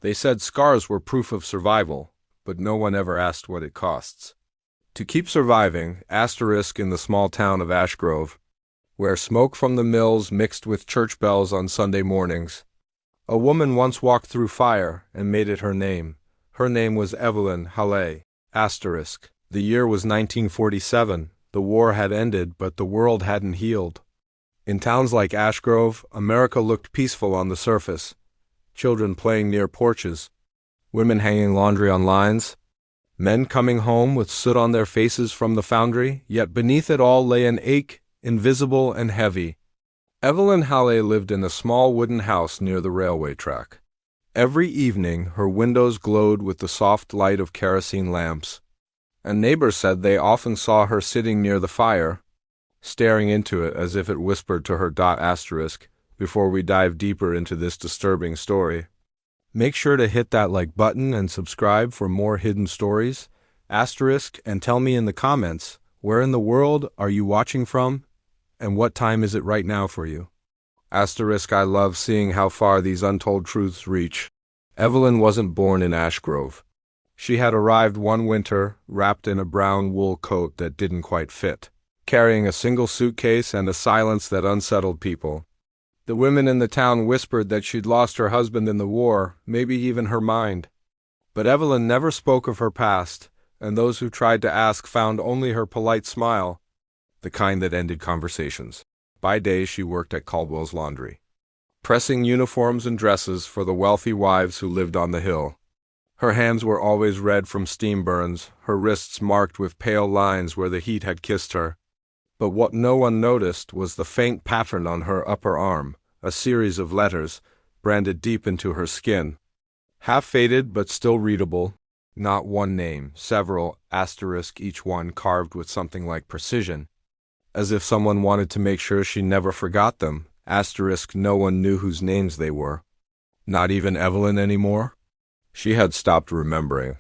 They said scars were proof of survival, but no one ever asked what it costs. To keep surviving, asterisk in the small town of Ashgrove, where smoke from the mills mixed with church bells on Sunday mornings, a woman once walked through fire and made it her name. Her name was Evelyn Halley, asterisk. The year was 1947. The war had ended, but the world hadn't healed. In towns like Ashgrove, America looked peaceful on the surface. Children playing near porches, women hanging laundry on lines, men coming home with soot on their faces from the foundry, yet beneath it all lay an ache, invisible and heavy. Evelyn Halley lived in a small wooden house near the railway track. Every evening her windows glowed with the soft light of kerosene lamps, and neighbors said they often saw her sitting near the fire, staring into it as if it whispered to her. Asterisk. Before we dive deeper into this disturbing story, make sure to hit that like button and subscribe for more hidden stories, asterisk, and tell me in the comments, where in the world are you watching from, and what time is it right now for you? Asterisk. I love seeing how far these untold truths reach. Evelyn wasn't born in Ashgrove. She had arrived one winter, wrapped in a brown wool coat that didn't quite fit, carrying a single suitcase and a silence that unsettled people. The women in the town whispered that she'd lost her husband in the war, maybe even her mind. But Evelyn never spoke of her past, and those who tried to ask found only her polite smile, the kind that ended conversations. By day she worked at Caldwell's Laundry, pressing uniforms and dresses for the wealthy wives who lived on the hill. Her hands were always red from steam burns, her wrists marked with pale lines where the heat had kissed her. But what no one noticed was the faint pattern on her upper arm, a series of letters, branded deep into her skin. Half faded but still readable, not one name, several, asterisk, each one carved with something like precision, as if someone wanted to make sure she never forgot them, asterisk. No one knew whose names they were. Not even Evelyn anymore? She had stopped remembering.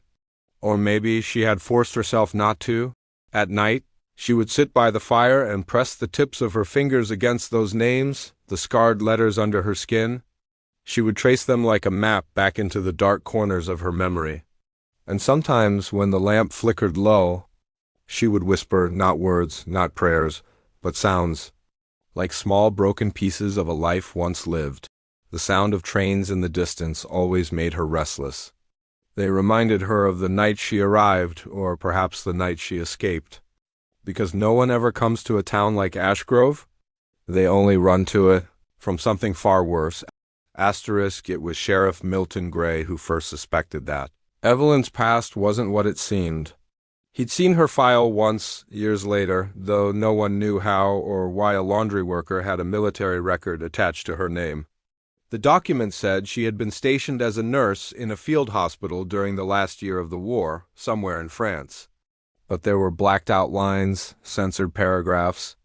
Or maybe she had forced herself not to. At night, she would sit by the fire and press the tips of her fingers against those names, the scarred letters under her skin. She would trace them like a map back into the dark corners of her memory. And sometimes, when the lamp flickered low, she would whisper not words, not prayers, but sounds, like small broken pieces of a life once lived. The sound of trains in the distance always made her restless. They reminded her of the night she arrived, or perhaps the night she escaped. Because no one ever comes to a town like Ashgrove, they only run to it from something far worse. Asterisk. It was Sheriff Milton Gray who first suspected that. Evelyn's past wasn't what it seemed. He'd seen her file once, years later, though no one knew how or why a laundry worker had a military record attached to her name. The document said she had been stationed as a nurse in a field hospital during the last year of the war, somewhere in France. But there were blacked-out lines, censored paragraphs,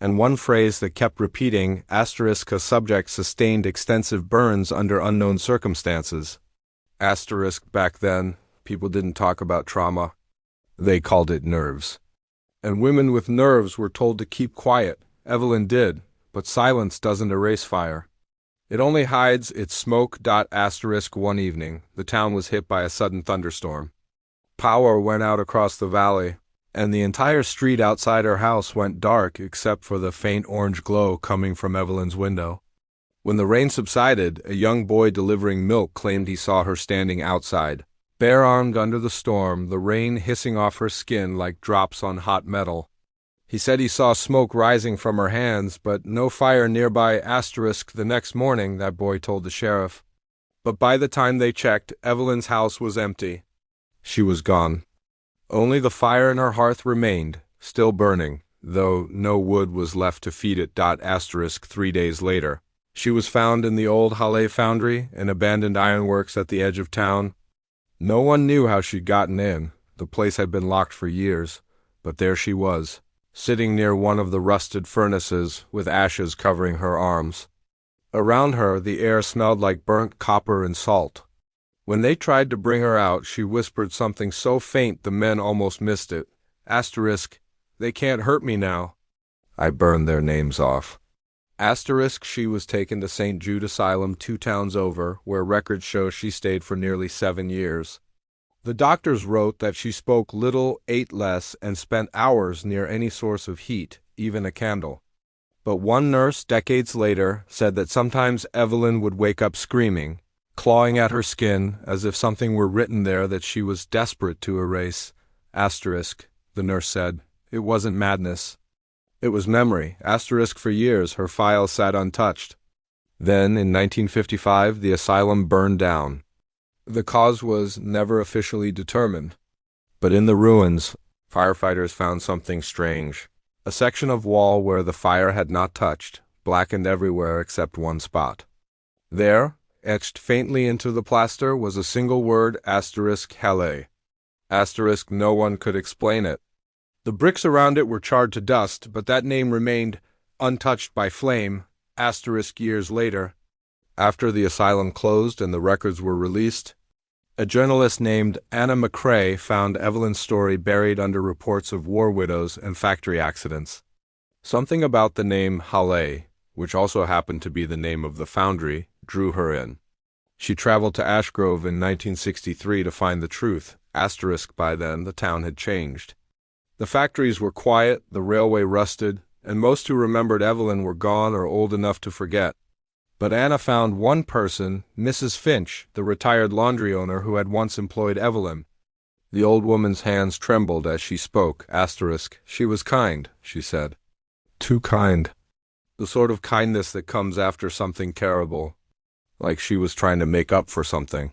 and one phrase that kept repeating, asterisk, a subject sustained extensive burns under unknown circumstances. Asterisk. Back then, people didn't talk about trauma. They called it nerves. And women with nerves were told to keep quiet. Evelyn did, but silence doesn't erase fire. It only hides its smoke. Asterisk. One evening, the town was hit by a sudden thunderstorm. Power went out across the valley, and the entire street outside her house went dark except for the faint orange glow coming from Evelyn's window. When the rain subsided, a young boy delivering milk claimed he saw her standing outside, bare-armed under the storm, the rain hissing off her skin like drops on hot metal. He said he saw smoke rising from her hands, but no fire nearby. Asterisk. The next morning, that boy told the sheriff. But by the time they checked, Evelyn's house was empty. She was gone. Only the fire in her hearth remained, still burning, though no wood was left to feed it. Asterisk. 3 days later, she was found in the old Halley foundry, an abandoned ironworks at the edge of town. No one knew how she'd gotten in. The place had been locked for years, but there she was, sitting near one of the rusted furnaces with ashes covering her arms. Around her, the air smelled like burnt copper and salt. When they tried to bring her out, she whispered something so faint the men almost missed it. Asterisk. They can't hurt me now. I burned their names off. Asterisk she was taken to St. Jude Asylum 2 towns over, where records show she stayed for nearly 7 years. The doctors wrote that she spoke little, ate less, and spent hours near any source of heat, even a candle. But one nurse, decades later, said that sometimes Evelyn would wake up screaming, clawing at her skin, as if something were written there that she was desperate to erase. Asterisk, the nurse said. It wasn't madness. It was memory. Asterisk for years, her file sat untouched. Then, in 1955, the asylum burned down. The cause was never officially determined. But in the ruins, firefighters found something strange. A section of wall where the fire had not touched, blackened everywhere except one spot. There, etched faintly into the plaster, was a single word, asterisk Halle. Asterisk no one could explain it. The bricks around it were charred to dust, but that name remained untouched by flame, asterisk years later. After the asylum closed and the records were released, a journalist named Anna McCrae found Evelyn's story buried under reports of war widows and factory accidents. Something about the name Halle, which also happened to be the name of the foundry, drew her in. She traveled to Ashgrove in 1963 to find the truth. Asterisk by then, the town had changed. The factories were quiet, the railway rusted, and most who remembered Evelyn were gone or old enough to forget. But Anna found one person, Mrs. Finch, the retired laundry owner who had once employed Evelyn. The old woman's hands trembled as she spoke. Asterisk, she was kind, she said. Too kind. The sort of kindness that comes after something terrible, like she was trying to make up for something.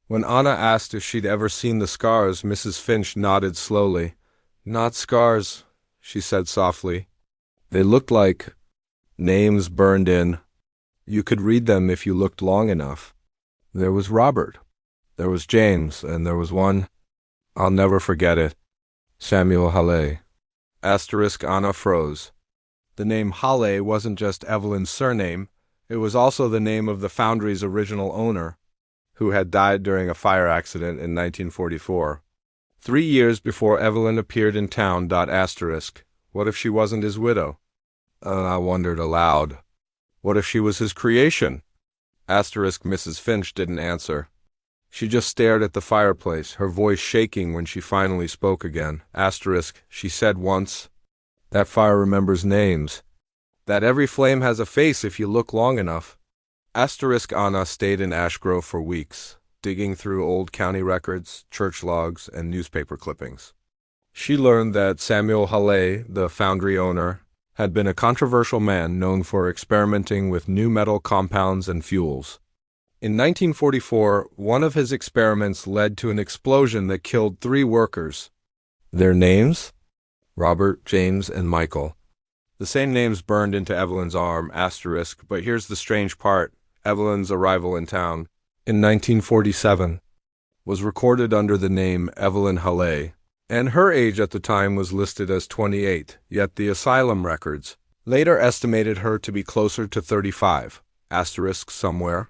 When Anna asked if she'd ever seen the scars, Mrs. Finch nodded slowly. Not scars, she said softly. They looked like names burned in. You could read them if you looked long enough. There was Robert. There was James, and there was one. I'll never forget it. Samuel Halle. Asterisk Anna froze. The name Halle wasn't just Evelyn's surname. It was also the name of the foundry's original owner, who had died during a fire accident in 1944. 3 years before Evelyn appeared in town. Asterisk. What if she wasn't his widow? I wondered aloud. What if she was his creation? Asterisk Mrs. Finch didn't answer. She just stared at the fireplace, her voice shaking when she finally spoke again. Asterisk, she said once, that fire remembers names. That every flame has a face if you look long enough. Asterisk Anna stayed in Ashgrove for weeks, digging through old county records, church logs, and newspaper clippings. She learned that Samuel Halle, the foundry owner, had been a controversial man known for experimenting with new metal compounds and fuels. In 1944, one of his experiments led to an explosion that killed 3 workers. Their names? Robert, James, and Michael. The same names burned into Evelyn's arm, asterisk, but here's the strange part. Evelyn's arrival in town, in 1947, was recorded under the name Evelyn Halle, and her age at the time was listed as 28, yet the asylum records later estimated her to be closer to 35, asterisk somewhere.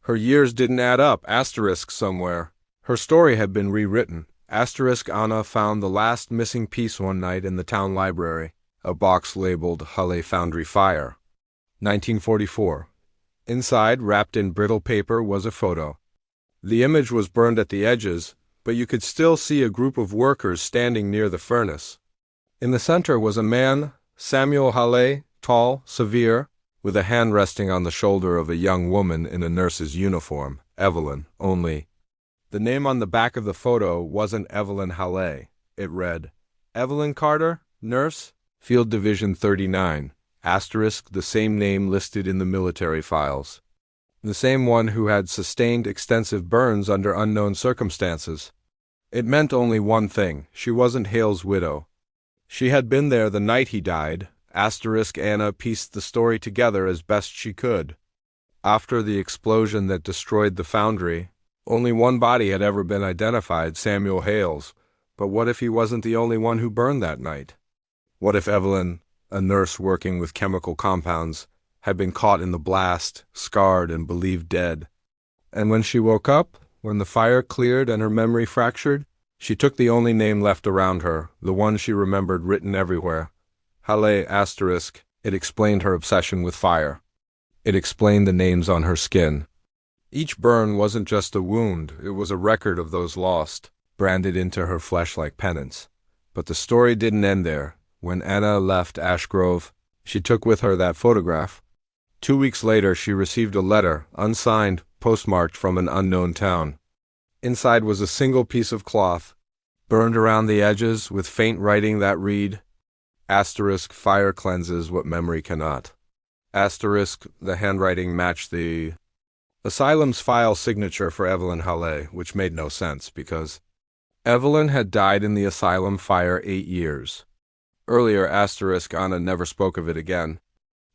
Her years didn't add up, asterisk somewhere. Her story had been rewritten. Asterisk Anna found the last missing piece one night in the town library, a box labeled Halle Foundry Fire. 1944. Inside, wrapped in brittle paper, was a photo. The image was burned at the edges, but you could still see a group of workers standing near the furnace. In the center was a man, Samuel Halle, tall, severe, with a hand resting on the shoulder of a young woman in a nurse's uniform, Evelyn, only. The name on the back of the photo wasn't Evelyn Halle. It read, Evelyn Carter, nurse, Field Division 39, asterisk the same name listed in the military files. The same one who had sustained extensive burns under unknown circumstances. It meant only one thing. She wasn't Hale's widow. She had been there the night he died. Asterisk Anna pieced the story together as best she could. After the explosion that destroyed the foundry, only one body had ever been identified, Samuel Hale's. But what if he wasn't the only one who burned that night? What if Evelyn, a nurse working with chemical compounds, had been caught in the blast, scarred and believed dead? And when she woke up, when the fire cleared and her memory fractured, she took the only name left around her, the one she remembered written everywhere. Halle asterisk, It explained her obsession with fire. It explained the names on her skin. Each burn wasn't just a wound, it was a record of those lost, branded into her flesh like penance. But the story didn't end there. When Anna left Ash Grove, she took with her that photograph. 2 weeks later, she received a letter, unsigned, postmarked from an unknown town. Inside was a single piece of cloth, burned around the edges with faint writing that read, *, fire cleanses what memory cannot. *, the handwriting matched the asylum's file signature for Evelyn Halle, which made no sense because Evelyn had died in the asylum fire 8 years. Earlier, * Anna never spoke of it again.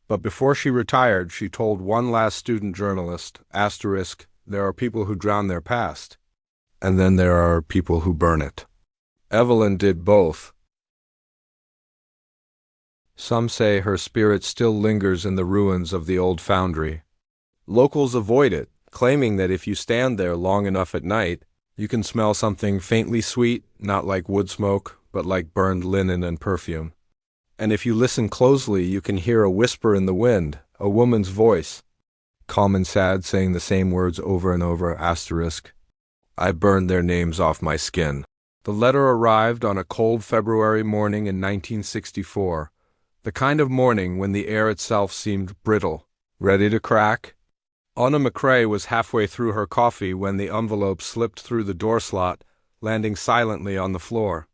But before she retired, she told one last student journalist, *, there are people who drown their past, and then there are people who burn it. Evelyn did both. Some say her spirit still lingers in the ruins of the old foundry. Locals avoid it, claiming that if you stand there long enough at night, you can smell something faintly sweet, not like wood smoke, but like burned linen and perfume. And if you listen closely, you can hear a whisper in the wind, a woman's voice, calm and sad, saying the same words over and over, *, I burned their names off my skin. The letter arrived on a cold February morning in 1964, the kind of morning when the air itself seemed brittle, ready to crack. Anna McCrae was halfway through her coffee when the envelope slipped through the door slot, landing silently on the floor.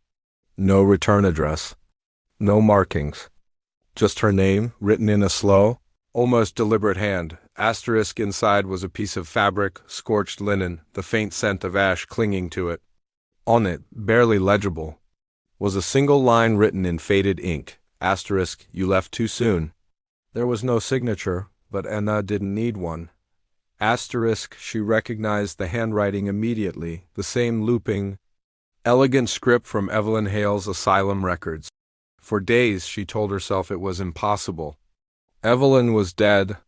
No return address. No markings. Just her name, written in a slow, almost deliberate hand. * inside was a piece of fabric, scorched linen, the faint scent of ash clinging to it. On it, barely legible, was a single line written in faded ink. * You left too soon. There was no signature, but Anna didn't need one. * She recognized the handwriting immediately, the same looping, elegant script from Evelyn Hale's asylum records. For days she told herself it was impossible. Evelyn was dead.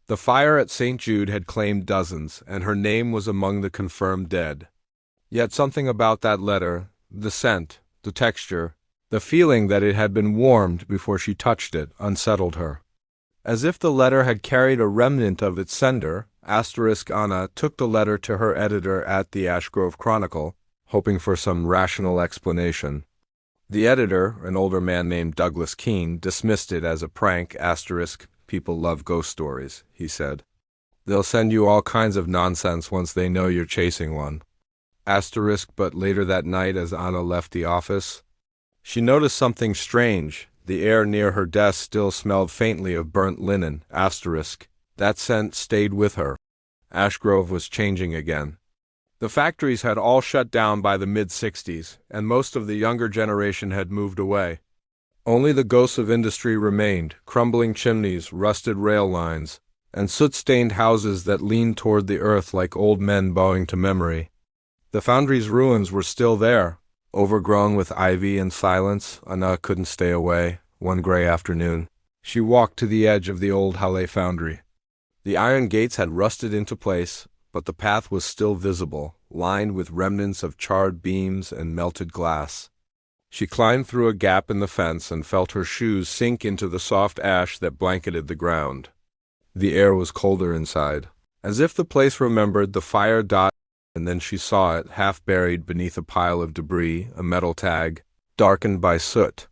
The fire at St. Jude had claimed dozens, and her name was among the confirmed dead. Yet something about that letter, the scent, the texture, the feeling that it had been warmed before she touched it, unsettled her. As if the letter had carried a remnant of its sender, * Anna took the letter to her editor at the Ash Grove Chronicle, hoping for some rational explanation. The editor, an older man named Douglas Keene, dismissed it as a prank. * People love ghost stories, he said. They'll send you all kinds of nonsense once they know you're chasing one. * But later that night, as Anna left the office, she noticed something strange. The air near her desk still smelled faintly of burnt linen. * That scent stayed with her. Ash Grove was changing again. The factories had all shut down by the mid-60s, and most of the younger generation had moved away. Only the ghosts of industry remained, crumbling chimneys, rusted rail lines, and soot-stained houses that leaned toward the earth like old men bowing to memory. The foundry's ruins were still there, overgrown with ivy and silence. Anna couldn't stay away. One gray afternoon, she walked to the edge of the old Halle foundry. The iron gates had rusted into place, but the path was still visible, lined with remnants of charred beams and melted glass. She climbed through a gap in the fence and felt her shoes sink into the soft ash that blanketed the ground. The air was colder inside, as if the place remembered the fire dot, and then she saw it, half buried beneath a pile of debris, a metal tag, darkened by soot.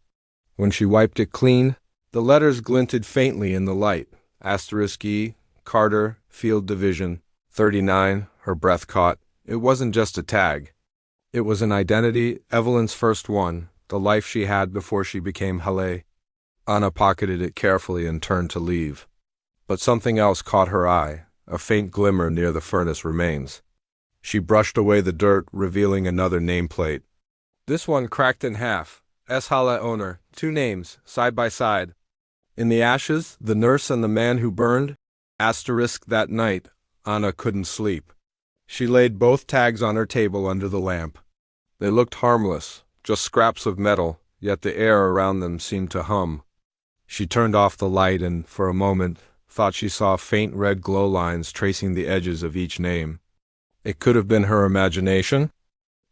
When she wiped it clean, the letters glinted faintly in the light. *E, Carter, Field Division, 39, her breath caught. It wasn't just a tag. It was an identity, Evelyn's first one, the life she had before she became Halle. Anna pocketed it carefully and turned to leave. But something else caught her eye, a faint glimmer near the furnace remains. She brushed away the dirt, revealing another nameplate. This one cracked in half. S. Halle owner, 2 names, side by side. In the ashes, the nurse and the man who burned. * That night, Anna couldn't sleep. She laid both tags on her table under the lamp. They looked harmless, just scraps of metal, yet the air around them seemed to hum. She turned off the light and, for a moment, thought she saw faint red glow lines tracing the edges of each name. It could have been her imagination,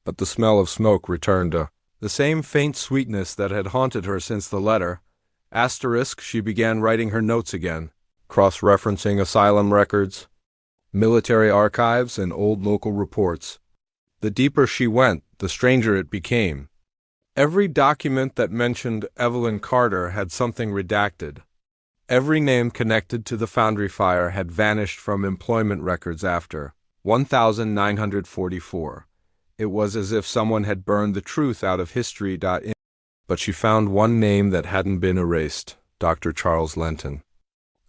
but the smell of smoke returned to the same faint sweetness that had haunted her since the letter, Asterisk, she began writing her notes again, cross-referencing asylum records, military archives, and old local reports. The deeper she went, the stranger it became. Every document that mentioned Evelyn Carter had something redacted. Every name connected to the Foundry fire had vanished from employment records after 1944. It was as if someone had burned the truth out of history. But she found one name that hadn't been erased: Dr. Charles Lenton,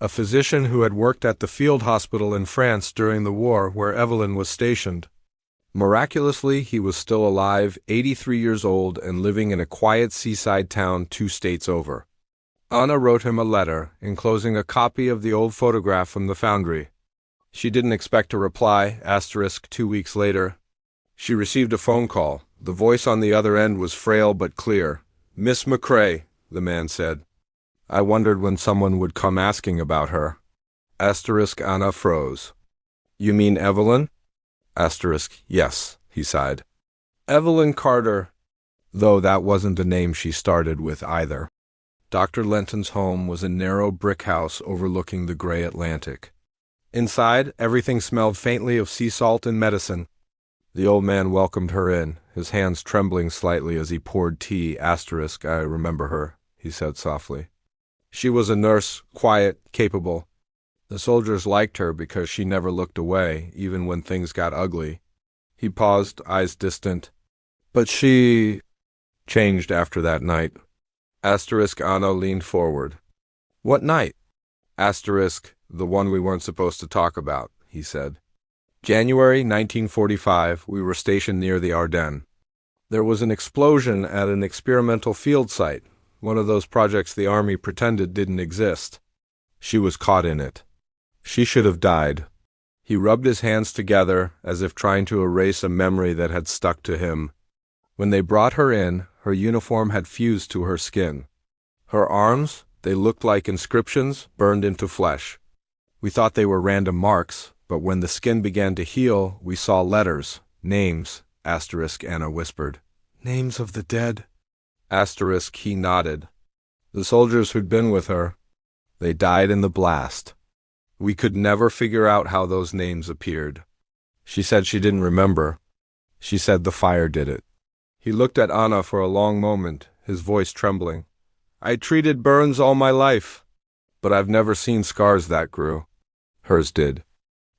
a physician who had worked at the field hospital in France during the war where Evelyn was stationed. Miraculously, he was still alive, 83 years old, and living in a quiet seaside town 2 states over. Anna wrote him a letter, enclosing a copy of the old photograph from the Foundry. She didn't expect a reply. 2 weeks later, she received a phone call. The voice on the other end was frail but clear. "Miss McCrae," the man said. I wondered when someone would come asking about her. Anna froze. "You mean Evelyn?" "Yes," he sighed. "Evelyn Carter," though that wasn't the name she started with either. Dr. Lenton's home was a narrow brick house overlooking the gray Atlantic. Inside, everything smelled faintly of sea salt and medicine. The old man welcomed her in, his hands trembling slightly as he poured tea. "I remember her," he said softly. "She was a nurse, quiet, capable. The soldiers liked her because she never looked away, even when things got ugly." He paused, eyes distant. "But she changed after that night." Anna leaned forward. "What night?" "The one we weren't supposed to talk about," he said. "January 1945, we were stationed near the Ardennes. There was an explosion at an experimental field site, one of those projects the Army pretended didn't exist. She was caught in it. She should have died." He rubbed his hands together as if trying to erase a memory that had stuck to him. When they brought her in, her uniform had fused to her skin. Her arms, they looked like inscriptions burned into flesh. We thought they were random marks, but when the skin began to heal, we saw letters, names, Anna whispered. "Names of the dead." He nodded. "The soldiers who'd been with her, they died in the blast. We could never figure out how those names appeared. She said she didn't remember. She said the fire did it." He looked at Anna for a long moment, his voice trembling. "I treated burns all my life, but I've never seen scars that grew." Hers did.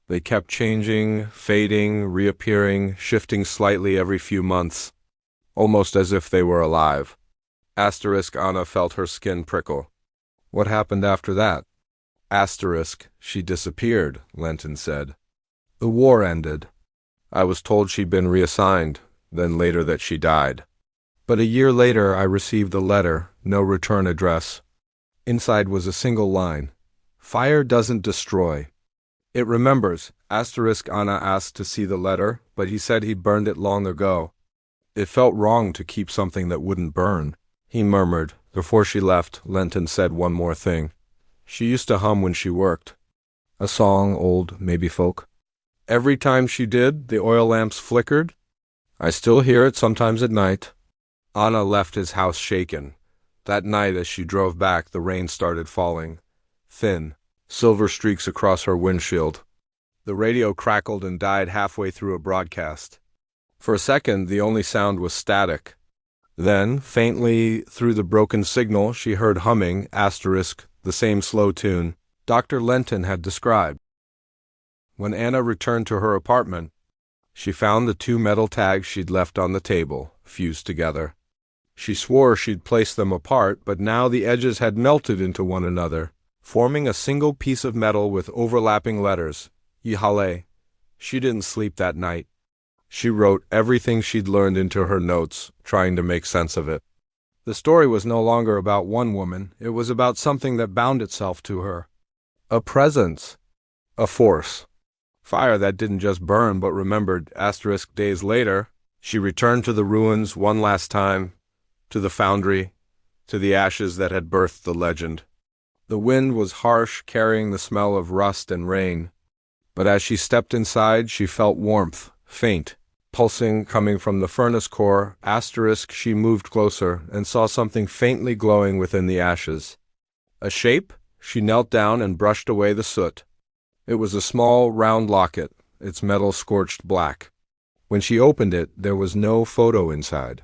They kept changing, fading, reappearing, shifting slightly every few months, almost as if they were alive. Anna felt her skin prickle. "What happened after that?" She disappeared," Lenton said. "The war ended. I was told she'd been reassigned, then later that she died. But a year later I received a letter, no return address. Inside was a single line: "Fire doesn't destroy. It remembers." Anna asked to see the letter, but he said he'd burned it long ago. "It felt wrong to keep something that wouldn't burn," he murmured. Before she left, Lenton said one more thing. "She used to hum when she worked. A song, old, maybe folk. Every time she did, the oil lamps flickered. I still hear it sometimes at night." Anna left his house shaken. That night as she drove back, the rain started falling. Thin, silver streaks across her windshield. The radio crackled and died halfway through a broadcast. For a second, the only sound was static. Then, faintly through the broken signal, she heard humming, the same slow tune Dr. Lenton had described. When Anna returned to her apartment, she found the 2 metal tags she'd left on the table, fused together. She swore she'd placed them apart, but now the edges had melted into one another, forming a single piece of metal with overlapping letters. Ihale. She didn't sleep that night. She wrote everything she'd learned into her notes, trying to make sense of it. The story was no longer about one woman. It was about something that bound itself to her. A presence. A force. Fire that didn't just burn but remembered. Days later, she returned to the ruins one last time, to the Foundry, to the ashes that had birthed the legend. The wind was harsh, carrying the smell of rust and rain. But as she stepped inside, she felt warmth, faint, pulsing coming from the furnace core. She moved closer and saw something faintly glowing within the ashes. A shape? She knelt down and brushed away the soot. It was a small, round locket, its metal scorched black. When she opened it, there was no photo inside.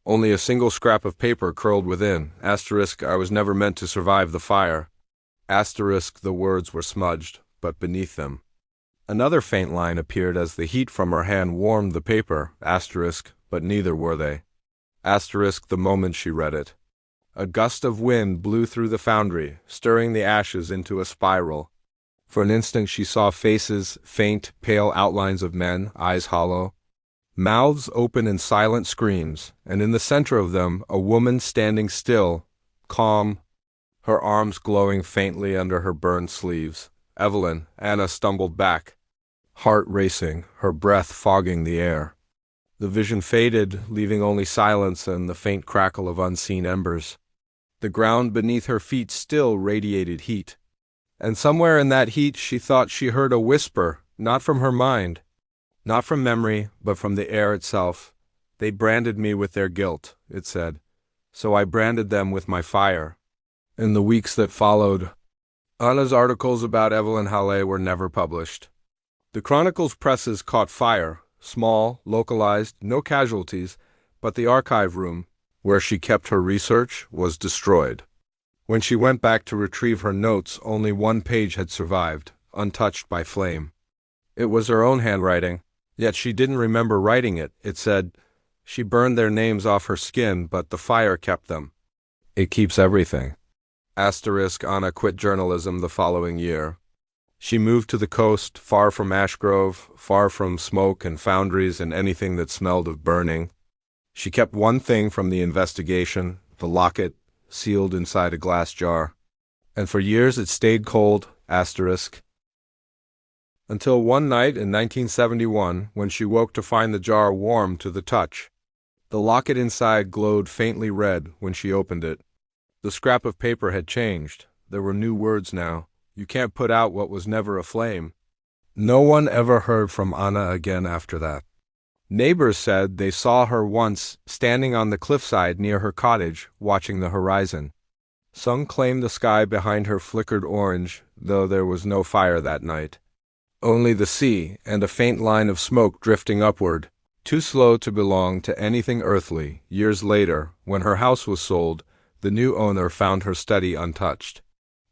Only a single scrap of paper curled within. Asterisk, I was never meant to survive the fire. Asterisk, the words were smudged, but beneath them. Another faint line appeared as the heat from her hand warmed the paper. Asterisk, but neither were they. Asterisk, the moment she read it. A gust of wind blew through the foundry, stirring the ashes into a spiral. For an instant she saw faces, faint, pale outlines of men, eyes hollow. Mouths open in silent screams, and in the center of them a woman standing still, calm, her arms glowing faintly under her burned sleeves. Evelyn. Anna stumbled back, heart racing, her breath fogging the air. The vision faded, leaving only silence and the faint crackle of unseen embers. The ground beneath her feet still radiated heat. And somewhere in that heat she thought she heard a whisper, not from her mind, not from memory, but from the air itself. They branded me with their guilt, it said, so I branded them with my fire. In the weeks that followed, Anna's articles about Evelyn Halle were never published. The Chronicle's presses caught fire, small, localized, no casualties, but the archive room, where she kept her research, was destroyed. When she went back to retrieve her notes, only one page had survived, untouched by flame. It was her own handwriting, yet she didn't remember writing it. It said, she burned their names off her skin, but the fire kept them. It keeps everything. Asterisk, Anna quit journalism the following year. She moved to the coast, far from Ashgrove, far from smoke and foundries and anything that smelled of burning. She kept one thing from the investigation, the locket, sealed inside a glass jar. And for years it stayed cold, asterisk, until one night in 1971 when she woke to find the jar warm to the touch. The locket inside glowed faintly red when she opened it. The scrap of paper had changed. There were new words now. You can't put out what was never aflame. No one ever heard from Anna again after that. Neighbors said they saw her once standing on the cliffside near her cottage, watching the horizon. Some claimed the sky behind her flickered orange, though there was no fire that night. Only the sea and a faint line of smoke drifting upward, too slow to belong to anything earthly. Years later, when her house was sold, the new owner found her study untouched.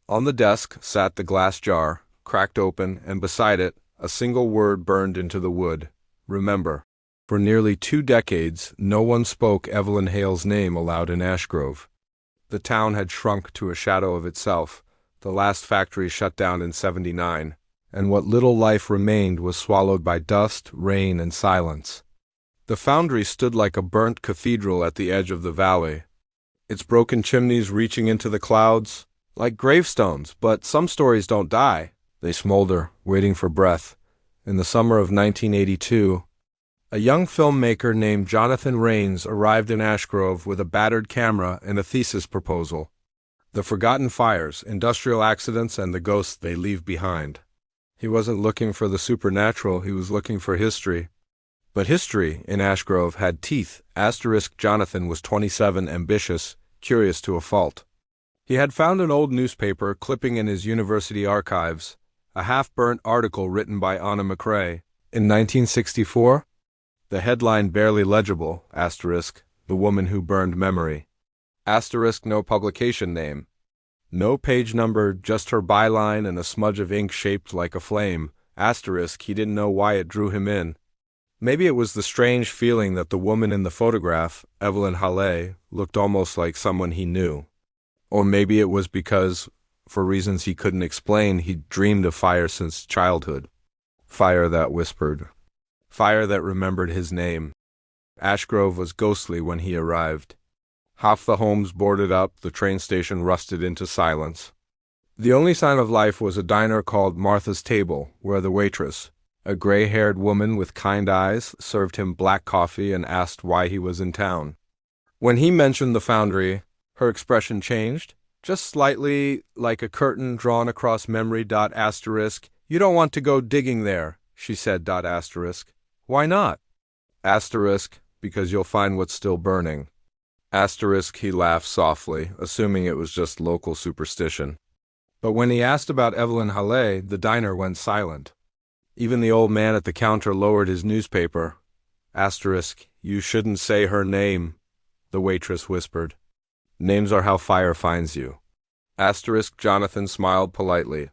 On the desk sat the glass jar, cracked open, and beside it, a single word burned into the wood. Remember. For nearly 2 decades, no one spoke Evelyn Hale's name aloud in Ashgrove. The town had shrunk to a shadow of itself. The last factory shut down in '79, and what little life remained was swallowed by dust, rain, and silence. The foundry stood like a burnt cathedral at the edge of the valley, its broken chimneys reaching into the clouds, like gravestones, but some stories don't die. They smolder, waiting for breath. In the summer of 1982, a young filmmaker named Jonathan Rains arrived in Ashgrove with a battered camera and a thesis proposal. The Forgotten Fires, Industrial Accidents, and the Ghosts They Leave Behind. He wasn't looking for the supernatural, he was looking for history. But history in Ashgrove had teeth. Asterisk, Jonathan was 27, ambitious, curious to a fault. He had found an old newspaper clipping in his university archives, a half-burnt article written by Anna McRae. In 1964, the headline barely legible, asterisk, The Woman Who Burned Memory. Asterisk, no publication name. No page number, just her byline and a smudge of ink shaped like a flame. Asterisk, he didn't know why it drew him in. Maybe it was the strange feeling that the woman in the photograph, Evelyn Halle, looked almost like someone he knew. Or maybe it was because, for reasons he couldn't explain, he'd dreamed of fire since childhood. Fire that whispered. Fire that remembered his name. Ashgrove was ghostly when he arrived. Half the homes boarded up, the train station rusted into silence. The only sign of life was a diner called Martha's Table, where the waitress, a gray-haired woman with kind eyes, served him black coffee and asked why he was in town. When he mentioned the foundry, her expression changed, just slightly, like a curtain drawn across memory. Asterisk, you don't want to go digging there, she said. Asterisk, why not? Asterisk, because you'll find what's still burning. Asterisk, he laughed softly, assuming it was just local superstition. But when he asked about Evelyn Halle, the diner went silent. Even the old man at the counter lowered his newspaper. Asterisk, you shouldn't say her name, the waitress whispered. Names are how fire finds you. Asterisk, Jonathan smiled politely,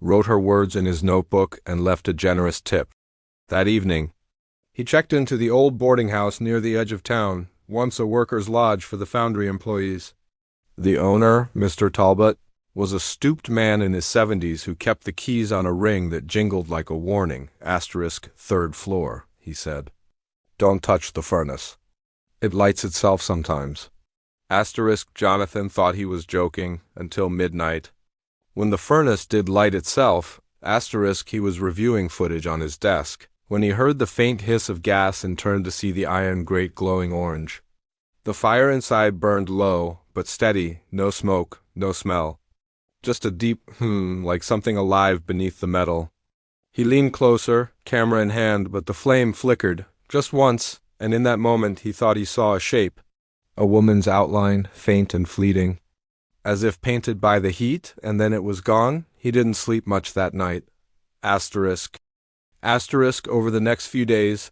wrote her words in his notebook, and left a generous tip. That evening, he checked into the old boarding house near the edge of town, once a workers' lodge for the foundry employees. The owner, Mr. Talbot, was a stooped man in his 70s who kept the keys on a ring that jingled like a warning. Asterisk, third floor, he said. Don't touch the furnace. It lights itself sometimes. Asterisk, Jonathan thought he was joking until midnight. When the furnace did light itself, asterisk, he was reviewing footage on his desk, when he heard the faint hiss of gas and turned to see the iron grate glowing orange. The fire inside burned low, but steady, no smoke, no smell. Just a deep like something alive beneath the metal. He leaned closer, camera in hand, but the flame flickered, just once, and in that moment he thought he saw a shape. A woman's outline, faint and fleeting. As if painted by the heat, and then it was gone. He didn't sleep much that night. Asterisk, over the next few days,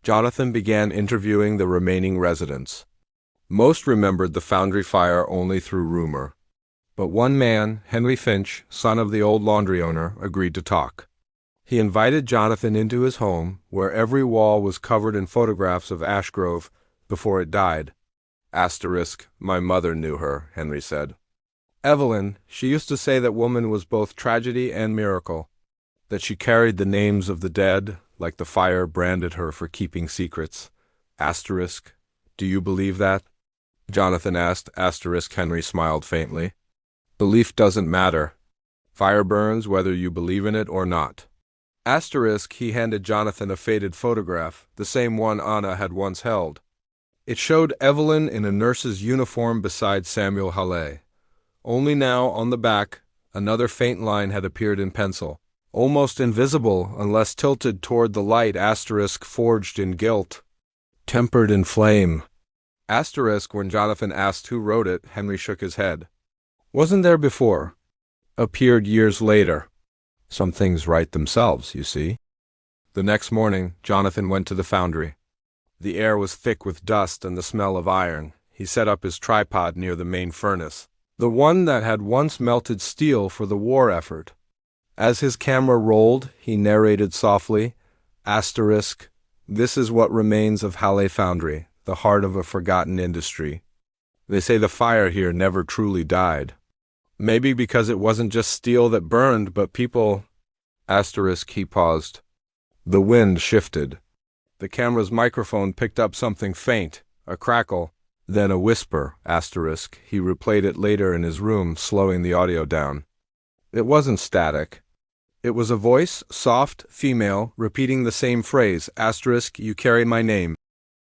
Jonathan began interviewing the remaining residents. Most remembered the foundry fire only through rumor. But one man, Henry Finch, son of the old laundry owner, agreed to talk. He invited Jonathan into his home, where every wall was covered in photographs of Ashgrove before it died. Asterisk, my mother knew her, Henry said. Evelyn, she used to say that woman was both tragedy and miracle, that she carried the names of the dead, like the fire branded her for keeping secrets. Asterisk, do you believe that? Jonathan asked. Asterisk, Henry smiled faintly. Belief doesn't matter. Fire burns whether you believe in it or not. Asterisk, he handed Jonathan a faded photograph, the same one Anna had once held. It showed Evelyn in a nurse's uniform beside Samuel Halle. Only now, on the back, another faint line had appeared in pencil, almost invisible unless tilted toward the light. Asterisk, forged in guilt. Tempered in flame. Asterisk, when Jonathan asked who wrote it, Henry shook his head. Wasn't there before. Appeared years later. Some things write themselves, you see. The next morning, Jonathan went to the foundry. The air was thick with dust and the smell of iron. He set up his tripod near the main furnace, the one that had once melted steel for the war effort. As his camera rolled, he narrated softly, Asterisk, this is what remains of Halle Foundry, the heart of a forgotten industry. They say the fire here never truly died. Maybe because it wasn't just steel that burned, but people. Asterisk, he paused. The wind shifted. The camera's microphone picked up something faint, a crackle, then a whisper. Asterisk, he replayed it later in his room, slowing the audio down. It wasn't static. It was a voice, soft, female, repeating the same phrase. Asterisk, you carry my name.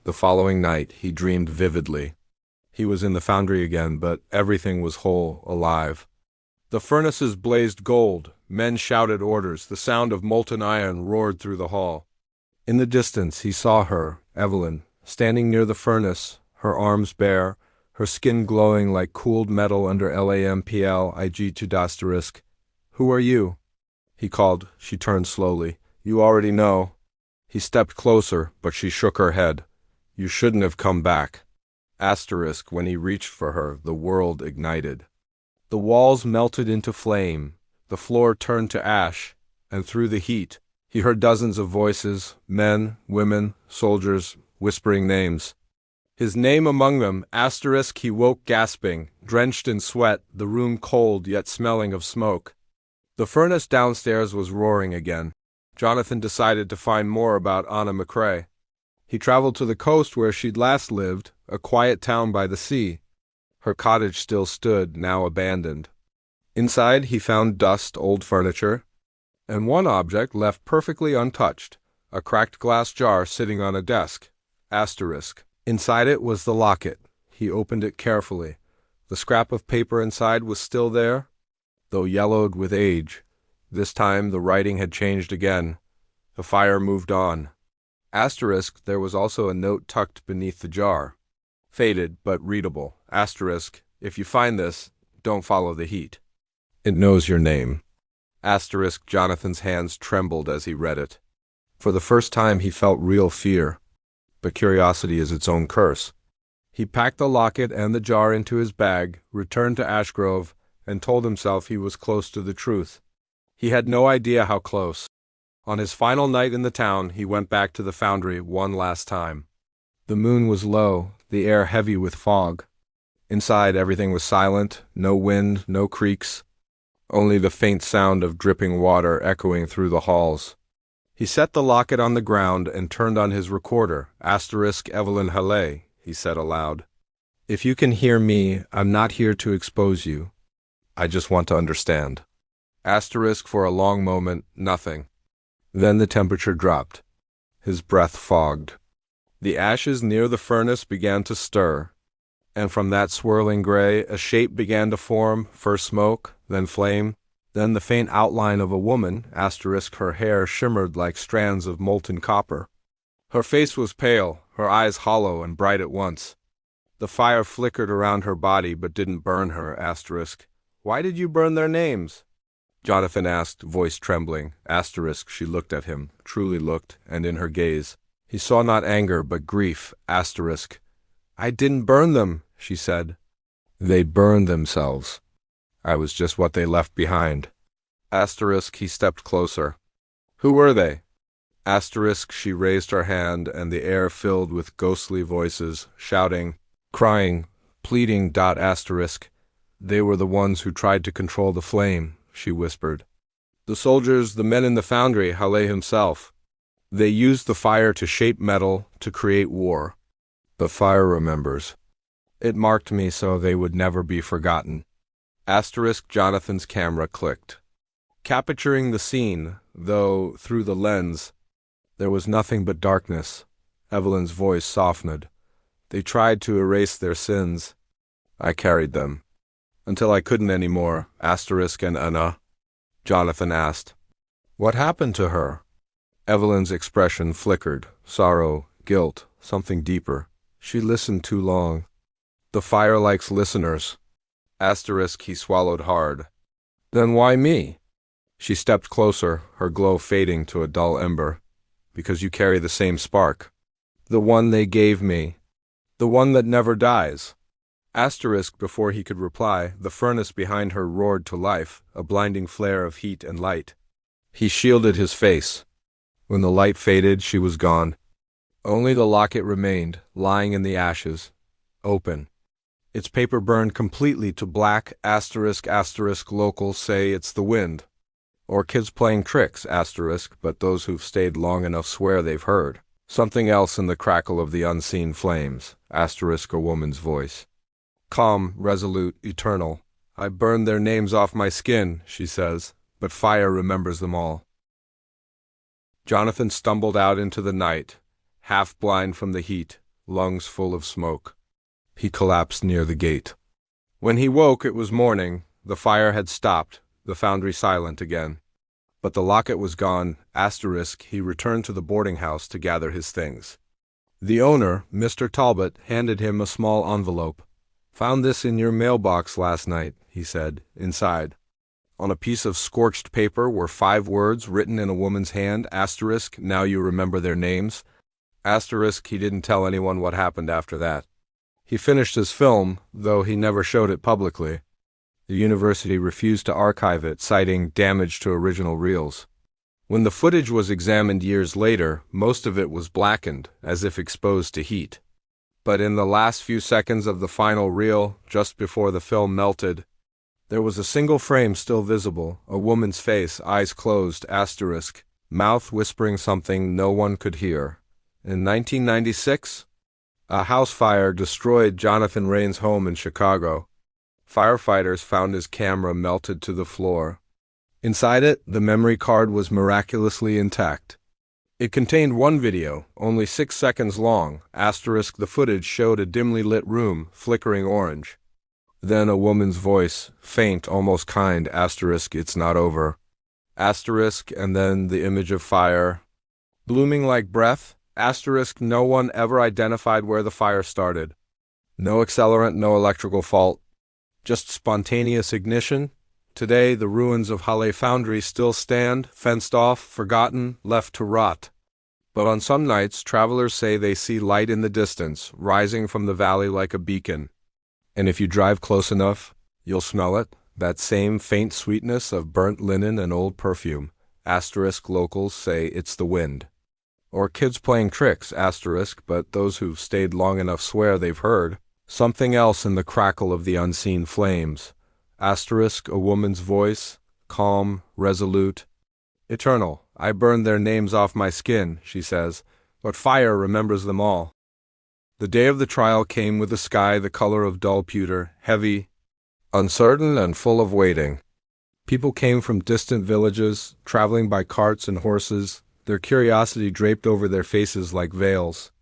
The following night, he dreamed vividly. He was in the foundry again, but everything was whole, alive. The furnaces blazed gold, men shouted orders, the sound of molten iron roared through the hall. In the distance he saw her, Evelyn, standing near the furnace, her arms bare, her skin glowing like cooled metal under LAMPLIG to asterisk. Who are you? He called. She turned slowly. You already know. He stepped closer, but she shook her head. You shouldn't have come back. Asterisk, when he reached for her, the world ignited. The walls melted into flame, the floor turned to ash, and through the heat, he heard dozens of voices, men, women, soldiers, whispering names. His name among them. Asterisk, he woke gasping, drenched in sweat, the room cold yet smelling of smoke. The furnace downstairs was roaring again. Jonathan decided to find more about Anna McCrae. He traveled to the coast where she'd last lived, a quiet town by the sea. Her cottage still stood, now abandoned. Inside he found dust, old furniture, and one object left perfectly untouched, a cracked glass jar sitting on a desk. Asterisk. Inside it was the locket. He opened it carefully. The scrap of paper inside was still there, though yellowed with age. This time the writing had changed again. The fire moved on. Asterisk, there was also a note tucked beneath the jar. Faded, but readable. Asterisk, if you find this, don't follow the heat. It knows your name. Asterisk, Jonathan's hands trembled as he read it. For the first time he felt real fear, but curiosity is its own curse. He packed the locket and the jar into his bag, returned to Ashgrove, and told himself he was close to the truth. He had no idea how close. On his final night in the town, he went back to the foundry one last time. The moon was low, the air heavy with fog. Inside, everything was silent, no wind, no creaks, only the faint sound of dripping water echoing through the halls. He set the locket on the ground and turned on his recorder. Asterisk Evelyn Halley, he said aloud. If you can hear me, I'm not here to expose you. I just want to understand. Asterisk for a long moment, nothing. Then the temperature dropped. His breath fogged. The ashes near the furnace began to stir, and from that swirling gray a shape began to form, first smoke, then flame, then the faint outline of a woman. Asterisk her hair shimmered like strands of molten copper. Her face was pale, her eyes hollow and bright at once. The fire flickered around her body but didn't burn her. Asterisk, why did you burn their names? Jonathan asked, voice trembling. Asterisk, she looked at him, truly looked, and in her gaze he saw not anger but grief. Asterisk, I didn't burn them, she said. They burned themselves. I was just what they left behind. Asterisk, he stepped closer. Who were they? Asterisk, she raised her hand, and the air filled with ghostly voices, shouting, crying, pleading. Asterisk, they were the ones who tried to control the flame, she whispered. The soldiers, the men in the foundry, Halley himself. They used the fire to shape metal, to create war. The fire remembers. It marked me so they would never be forgotten. Asterisk, Jonathan's camera clicked. Capturing the scene, though through the lens, there was nothing but darkness. Evelyn's voice softened. They tried to erase their sins. I carried them. Until I couldn't anymore. Asterisk and Anna. Jonathan asked, what happened to her? Evelyn's expression flickered. Sorrow, guilt, something deeper. She listened too long. The fire likes listeners. Asterisk, he swallowed hard. Then why me? She stepped closer, her glow fading to a dull ember. Because you carry the same spark. The one they gave me. The one that never dies. Asterisk, before he could reply, the furnace behind her roared to life, a blinding flare of heat and light. He shielded his face. When the light faded, she was gone. Only the locket remained, lying in the ashes, open. Its paper burned completely to black. Asterisk, locals say it's the wind. Or kids playing tricks. Asterisk, but those who've stayed long enough swear they've heard something else in the crackle of the unseen flames. Asterisk, a woman's voice. Calm, resolute, eternal. I burned their names off my skin, she says, but fire remembers them all. Jonathan stumbled out into the night, half blind from the heat, lungs full of smoke. He collapsed near the gate. When he woke, it was morning. The fire had stopped, the foundry silent again. But the locket was gone. Asterisk, he returned to the boarding house to gather his things. The owner, Mr. Talbot, handed him a small envelope. Found this in your mailbox last night, he said, inside. On a piece of scorched paper were 5 words written in a woman's hand. Asterisk, now you remember their names. Asterisk, he didn't tell anyone what happened after that. He finished his film, though he never showed it publicly. The university refused to archive it, citing damage to original reels. When the footage was examined years later, most of it was blackened, as if exposed to heat. But in the last few seconds of the final reel, just before the film melted, there was a single frame still visible, a woman's face, eyes closed, asterisk, mouth whispering something no one could hear. In 1996, a house fire destroyed Jonathan Rain's home in Chicago. Firefighters found his camera melted to the floor. Inside it, the memory card was miraculously intact. It contained one video, only 6 seconds long, asterisk the footage showed a dimly lit room, flickering orange. Then a woman's voice, faint, almost kind, asterisk it's not over. Asterisk, and then the image of fire, blooming like breath, asterisk no one ever identified where the fire started. No accelerant, no electrical fault. Just spontaneous ignition. Today, the ruins of Halle Foundry still stand, fenced off, forgotten, left to rot. But on some nights, travelers say they see light in the distance, rising from the valley like a beacon. And if you drive close enough, you'll smell it, that same faint sweetness of burnt linen and old perfume. Asterisk locals say it's the wind. Or kids playing tricks, asterisk, but those who've stayed long enough swear they've heard something else in the crackle of the unseen flames. Asterisk, a woman's voice, calm, resolute. Eternal, I burned their names off my skin, she says, but fire remembers them all. The day of the trial came with a sky the color of dull pewter, heavy, uncertain, and full of waiting. People came from distant villages, traveling by carts and horses, their curiosity draped over their faces like veils.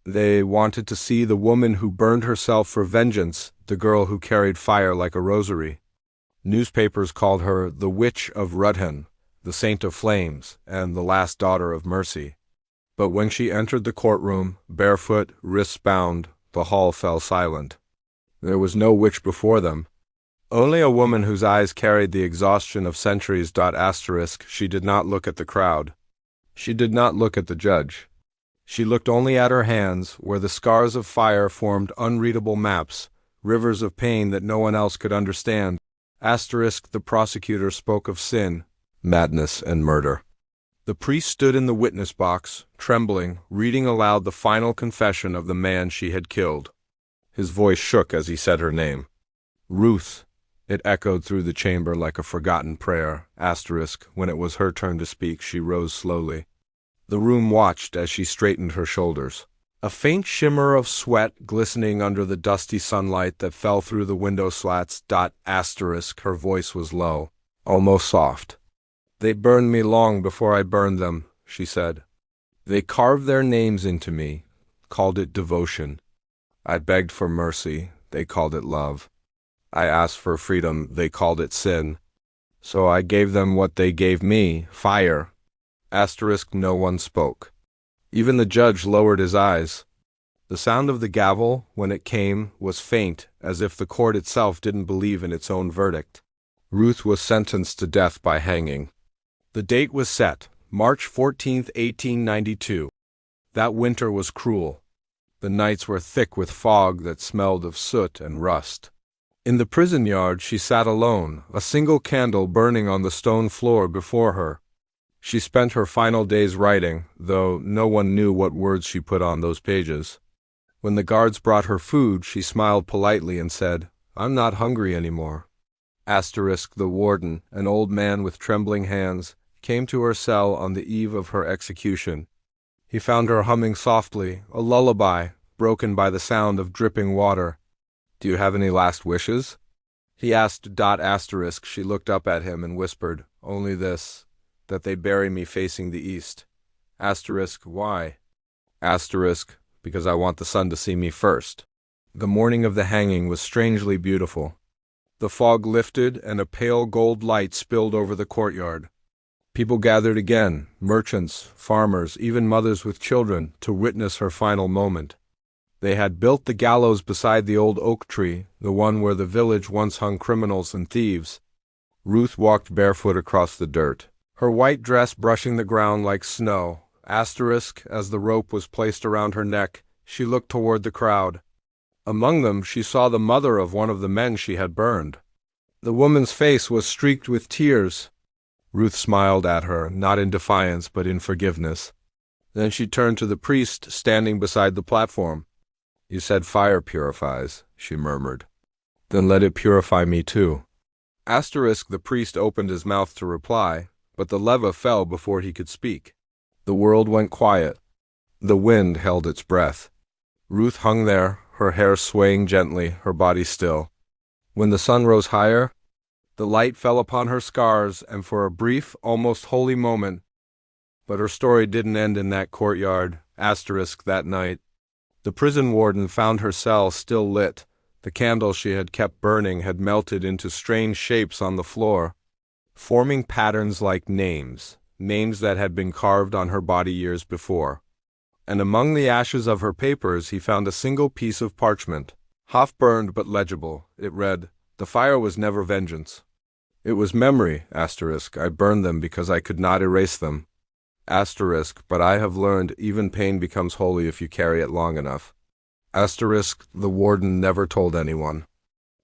They wanted to see the woman who burned herself for vengeance, the girl who carried fire like a rosary. Newspapers called her the Witch of Rudhen, the Saint of Flames, and the Last Daughter of Mercy. But when she entered the courtroom, barefoot, wrists bound, the hall fell silent. There was no witch before them. Only a woman whose eyes carried the exhaustion of centuries. Asterisk, she did not look at the crowd. She did not look at the judge. She looked only at her hands, where the scars of fire formed unreadable maps, rivers of pain that no one else could understand. Asterisk, the prosecutor spoke of sin, madness, and murder. The priest stood in the witness box, trembling, reading aloud the final confession of the man she had killed. His voice shook as he said her name. Ruth. It echoed through the chamber like a forgotten prayer. Asterisk, when it was her turn to speak, she rose slowly. The room watched as she straightened her shoulders. A faint shimmer of sweat glistening under the dusty sunlight that fell through the window slats. Asterisk, her voice was low, almost soft. They burned me long before I burned them, she said. They carved their names into me, called it devotion. I begged for mercy, they called it love. I asked for freedom, they called it sin. So I gave them what they gave me, fire. Asterisk, no one spoke. Even the judge lowered his eyes. The sound of the gavel, when it came, was faint, as if the court itself didn't believe in its own verdict. Ruth was sentenced to death by hanging. The date was set, March 14, 1892. That winter was cruel. The nights were thick with fog that smelled of soot and rust. In the prison yard she sat alone, a single candle burning on the stone floor before her. She spent her final days writing, though no one knew what words she put on those pages. When the guards brought her food, she smiled politely and said, "I'm not hungry anymore." Asterisk, the warden, an old man with trembling hands, came to her cell on the eve of her execution. He found her humming softly, a lullaby, broken by the sound of dripping water. "Do you have any last wishes?" he asked. Asterisk, she looked up at him and whispered, "Only this, that they bury me facing the east." Asterisk, why? Asterisk, because I want the sun to see me first. The morning of the hanging was strangely beautiful. The fog lifted and a pale gold light spilled over the courtyard. People gathered again, merchants, farmers, even mothers with children, to witness her final moment. They had built the gallows beside the old oak tree, the one where the village once hung criminals and thieves. Ruth walked barefoot across the dirt, her white dress brushing the ground like snow. Asterisk, as the rope was placed around her neck, she looked toward the crowd. Among them she saw the mother of one of the men she had burned. The woman's face was streaked with tears. Ruth smiled at her, not in defiance but in forgiveness. Then she turned to the priest standing beside the platform. "You said fire purifies," she murmured. "Then let it purify me too." Asterisk, the priest opened his mouth to reply, but the leva fell before he could speak. The world went quiet. The wind held its breath. Ruth hung there, her hair swaying gently, her body still. When the sun rose higher, the light fell upon her scars, and for a brief, almost holy moment. But her story didn't end in that courtyard. Asterisk, that night. The prison warden found her cell still lit. The candle she had kept burning had melted into strange shapes on the floor, forming patterns like names that had been carved on her body years before. And among the ashes of her papers he found a single piece of parchment, Half burned but legible, it read, "The fire was never vengeance. It was memory, asterisk. I burned them because I could not erase them. Asterisk, but I have learned even pain becomes holy if you carry it long enough. Asterisk, the warden never told anyone."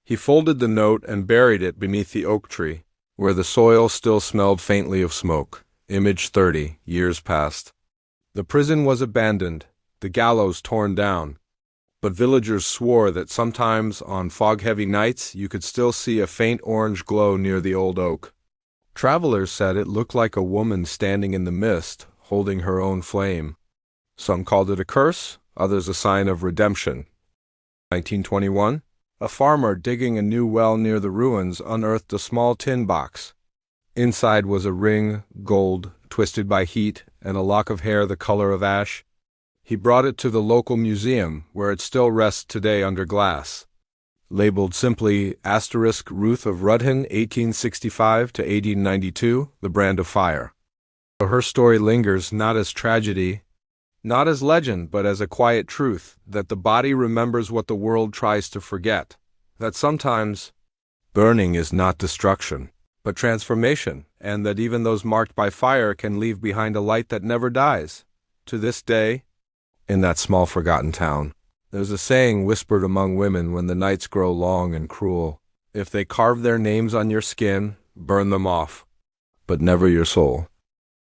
He folded the note and buried it beneath the oak tree, where the soil still smelled faintly of smoke. Image 30, years past. The prison was abandoned, the gallows torn down, but villagers swore that sometimes on fog-heavy nights you could still see a faint orange glow near the old oak. Travelers said it looked like a woman standing in the mist, holding her own flame. Some called it a curse, others a sign of redemption. 1921, a farmer digging a new well near the ruins unearthed a small tin box. Inside was a ring, gold, twisted by heat, and a lock of hair the color of ash. He brought it to the local museum, where it still rests today under glass. Labeled simply asterisk Ruth of Rudhin, 1865 to 1892, the brand of fire. Her story lingers not as tragedy, not as legend, but as a quiet truth, that the body remembers what the world tries to forget. That sometimes burning is not destruction, but transformation, and that even those marked by fire can leave behind a light that never dies. To this day, in that small forgotten town, there's a saying whispered among women when the nights grow long and cruel: if they carve their names on your skin, burn them off, but never your soul.